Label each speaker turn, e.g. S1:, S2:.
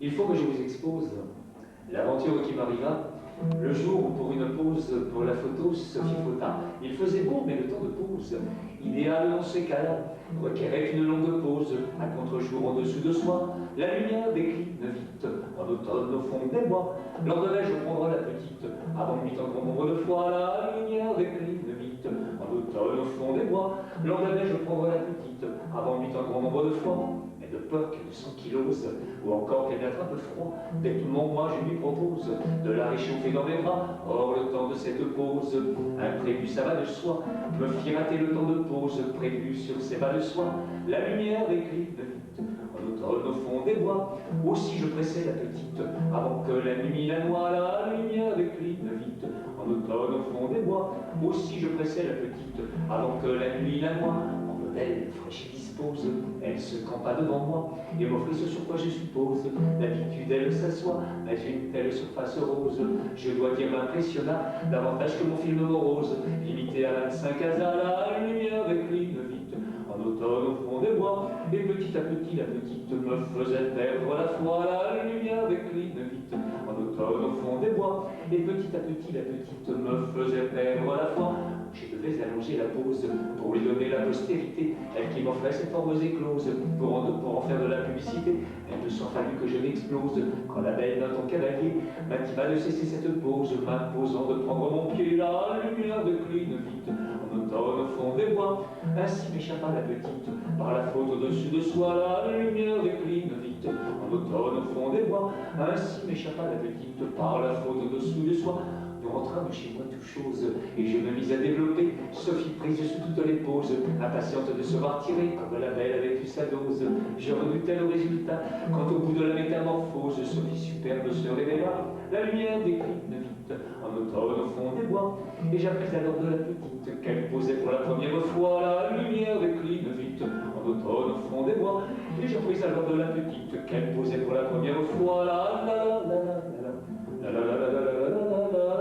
S1: Il faut que je vous expose l'aventure qui m'arriva le jour où, pour une pause pour la photo, Sophie fauta. Il faisait beau, mais le temps de pause, idéal dans ces cas-là, requérait une longue pause. À contre-jour au-dessous de soi, la lumière décline vite, en automne au fond des bois. L'ordonnais-je prendre la petite, avant de m'y un nombre de fois, la lumière décline vite, en automne au fond des bois. L'ordonnais-je prendre la petite, avant de m'y un grand nombre de fois, mais de peur qu'elle ne s'ankylose, ou encore qu'elle n'attrape froid, dès que tout mon moi je lui propose de la réchauffer dans mes bras. Or le temps de cette pause, imprévu ça va de soi, me fit rater le temps de pause, prévu sur ces bas de soie. La lumière décline vite, en automne au fond des bois. Aussi je pressais la petite, avant que la nuit la noie. La lumière décline vite, en automne au fond des bois. Aussi je pressais la petite, avant que la nuit la noie. En modèle fraîche et dispose, elle se campa devant moi, et m'offrit ce sur quoi je suppose. D'habitude elle s'assoit, mais une telle surface rose, je dois dire m'impressionna, davantage que mon film morose. Limité à 25 hasards, la lumière décline vite, en automne au fond des bois, et petit à petit la petite me faisait perdre la foi. La lumière décline vite, en automne au fond des bois, et petit à petit la petite me faisait perdre la foi. Je devais allonger la pause pour lui donner la postérité, elle qui m'offrait ses formes écloses pour en faire de la publicité. Elle ne s'en fallut que je m'explose quand la belle d'un ton cavalier m'intima de cesser cette pause, m'imposant de prendre mon pied. La lumière décline vite, en automne au fond des bois. Ainsi m'échappa la petite par la faute au-dessus de soi. La lumière décline vite, en automne au fond des bois. Ainsi m'échappa la petite par la faute au-dessous de soi. Nous rentrâmes chez moi tout chose, et je me mis à développer. Sophie prise sous toutes les poses, impatiente de se voir tirer, comme la belle avait eu sa dose. Je redoutais le résultat, quand au bout de la métamorphose, Sophie superbe se révéla. La lumière décline vite, en automne au fond des bois, et j'appris alors de la petite, qu'elle posait pour la première fois. La lumière décline vite, en automne au fond des bois, et j'appris alors de la petite, qu'elle posait pour la première fois. La la la la la la la la la la la la la la.